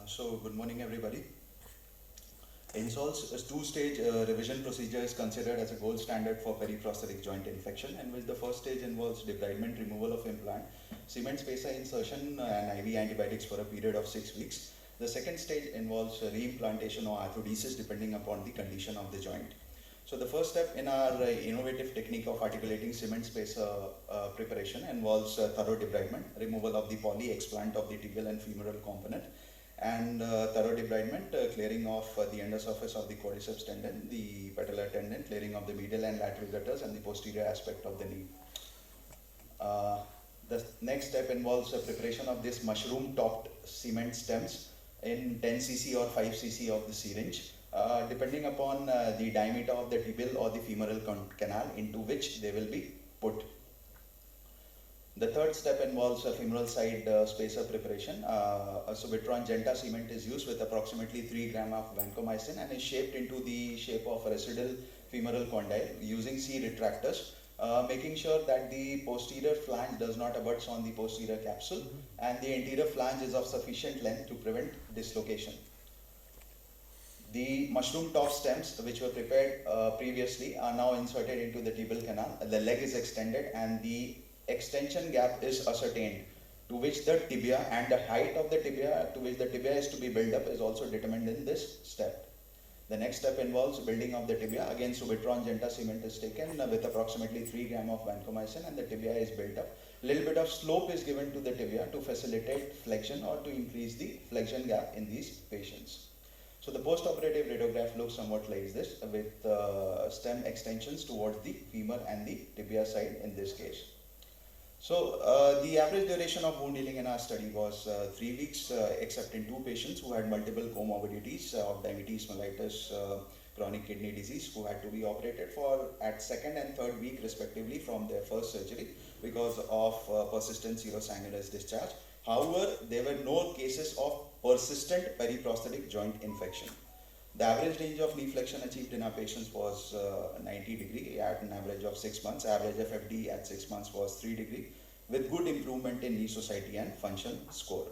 Good morning everybody. Insol's two-stage revision procedure is considered as a gold standard for periprosthetic joint infection, and which the first stage involves debridement, removal of implant, cement spacer insertion and IV antibiotics for a period of 6 weeks. The second stage involves reimplantation or arthrodesis depending upon the condition of the joint. So the first step in our innovative technique of articulating cement spacer preparation involves thorough debridement, removal of the poly explant of the tibial and femoral component, and thorough debridement, clearing of the undersurface of the quadriceps tendon, the patellar tendon, clearing of the medial and lateral gutters and the posterior aspect of the knee. The next step involves preparation of this mushroom-topped cement stems in 10 cc or 5 cc of the syringe, depending upon the diameter of the tibial or the femoral canal into which they will be put. The third step involves a femoral side spacer preparation. So Vitron Genta cement is used with approximately 3 gram of vancomycin and is shaped into the shape of a residual femoral condyle using C retractors, making sure that the posterior flange does not abut on the posterior capsule and the anterior flange is of sufficient length to prevent dislocation. The mushroom top stems, which were prepared previously, are now inserted into the tibial canal. The leg is extended and the extension gap is ascertained, to which the tibia and the height of the tibia to which the tibia is to be built up is also determined in this step. The next step involves building of the tibia. Again, Vitron Genta cement is taken with approximately 3 gram of vancomycin and the tibia is built up. A little bit of slope is given to the tibia to facilitate flexion or to increase the flexion gap in these patients. So the post-operative radiograph looks somewhat like this, with stem extensions towards the femur and the tibia side in this case. So the average duration of wound healing in our study was 3 weeks, except in 2 patients who had multiple comorbidities of diabetes mellitus, chronic kidney disease, who had to be operated for at 2nd and 3rd week respectively from their first surgery because of persistent serosanguinous discharge. However, there were no cases of persistent periprosthetic joint infection. The average range of knee flexion achieved in our patients was 90 degree at an average of 6 months. Average FFD at 6 months was 3 degree with good improvement in knee society and function score.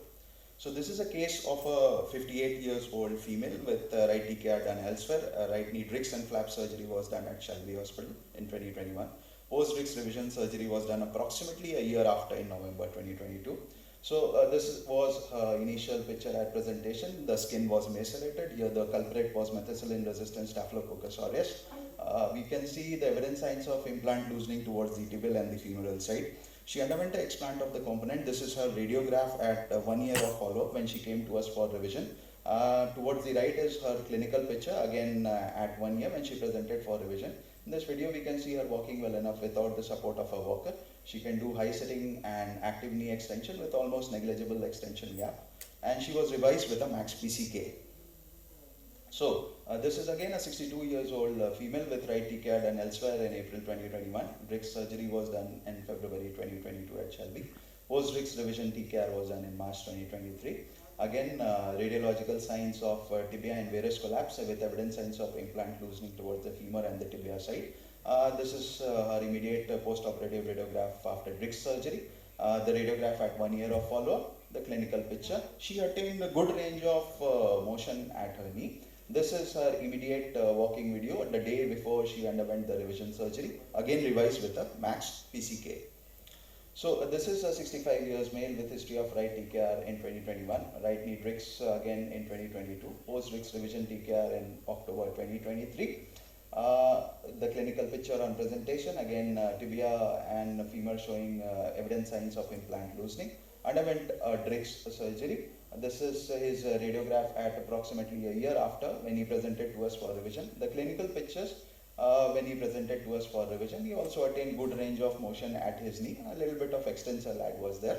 So this is a case of a 58 years old female with right TKR done elsewhere. Right knee Drix and flap surgery was done at Shalby Hospital in 2021. Post-Drix revision surgery was done approximately a year after in November 2022. So this was her initial picture at presentation. The skin was macerated. Here the culprit was methicillin-resistant Staphylococcus aureus. We can see the evident signs of implant loosening towards the tibial and the femoral side. She underwent an explant of the component. This is her radiograph at 1 year of follow-up when she came to us for revision. Towards the right is her clinical picture, again at 1 year when she presented for revision. In this video, we can see her walking well enough without the support of a walker. She can do high sitting and active knee extension with almost negligible extension gap. And she was revised with a max PCK. So this is again a 62 years old female with right TKR done elsewhere in April 2021. Drix surgery was done in February 2022 at Shelby. Post-Drix revision TKR was done in March 2023. Again, radiological signs of tibia and varus collapse with evident signs of implant loosening towards the femur and the tibia side. This is her immediate post-operative radiograph after Drix surgery. The radiograph at 1 year of follow-up, the clinical picture. She attained a good range of motion at her knee. This is her immediate walking video the day before she underwent the revision surgery, again revised with a max PCK. So this is a 65 years male with history of right TKR in 2021, right knee Drix again in 2022, post-Drix revision TKR in October 2023. The clinical picture on presentation, again tibia and femur showing evident signs of implant loosening. Underwent Drix surgery. This is his radiograph at approximately a year after when he presented to us for revision. The clinical pictures when he presented to us for revision, he also attained good range of motion at his knee. A little bit of extensor lag was there.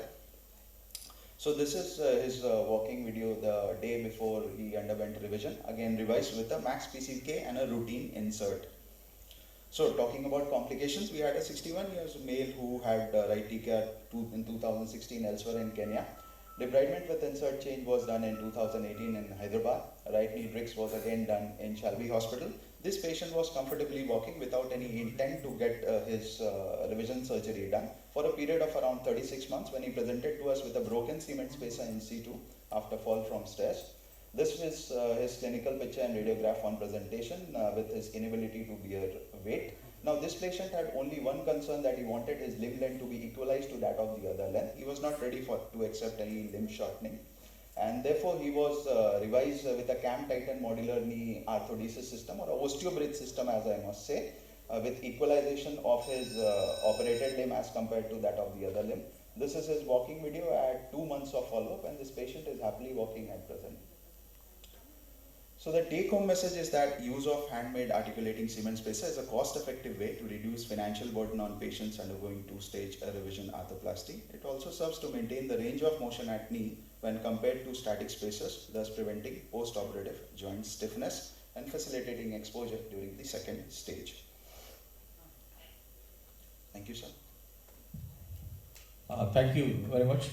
So this is his walking video the day before he underwent revision, again revised with a max PCK and a routine insert. So talking about complications, we had a 61 years male who had right TKR in 2016 elsewhere in Kenya. Debridement with insert change was done in 2018 in Hyderabad. Right knee Drix was again done in Shalby Hospital. This patient was comfortably walking without any intent to get his revision surgery done for a period of around 36 months when he presented to us with a broken cement spacer in situ after fall from stairs. This was his clinical picture and radiograph on presentation with his inability to bear weight. Now this patient had only one concern, that he wanted his limb length to be equalized to that of the other limb. He was not ready to accept any limb shortening, and therefore he was revised with a cam titan modular knee arthrodesis system, or a osteobridge system as I must say, with equalization of his operated limb as compared to that of the other limb. This is his walking video at 2 months of follow-up, and this patient is happily walking at present. So the take-home message is that use of handmade articulating cement spacer is a cost-effective way to reduce financial burden on patients undergoing two-stage revision arthroplasty. It also serves to maintain the range of motion at knee when compared to static spacers, thus preventing post-operative joint stiffness and facilitating exposure during the second stage. Thank you, sir. Thank you very much.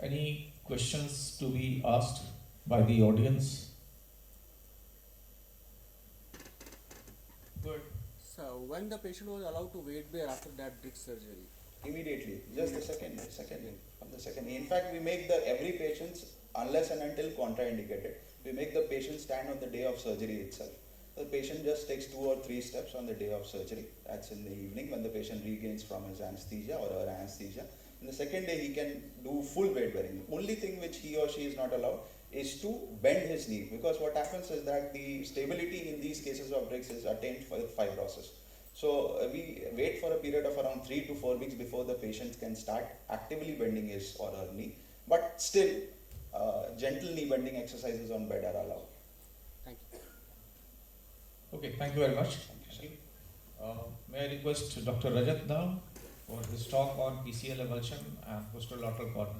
Any questions to be asked by the audience? Good. So when the patient was allowed to weight bear after that brick surgery? Immediately, just the second day, from the second day. In fact, we make every patient, unless and until contraindicated, we make the patient stand on the day of surgery itself. The patient just takes 2 or 3 steps on the day of surgery. That's in the evening when the patient regains from his anesthesia or her anesthesia. And the second day he can do full weight bearing. The only thing which he or she is not allowed is to bend his knee, because what happens is that the stability in these cases of bricks is attained with fibrosis. So we wait for a period of around 3 to 4 weeks before the patient can start actively bending his or her knee. But still, gentle knee bending exercises on bed are allowed. Thank you. Okay, thank you very much. Thank you, sir. May I request Dr. Rajat now for his talk on PCL emulsion and posterolateral corner.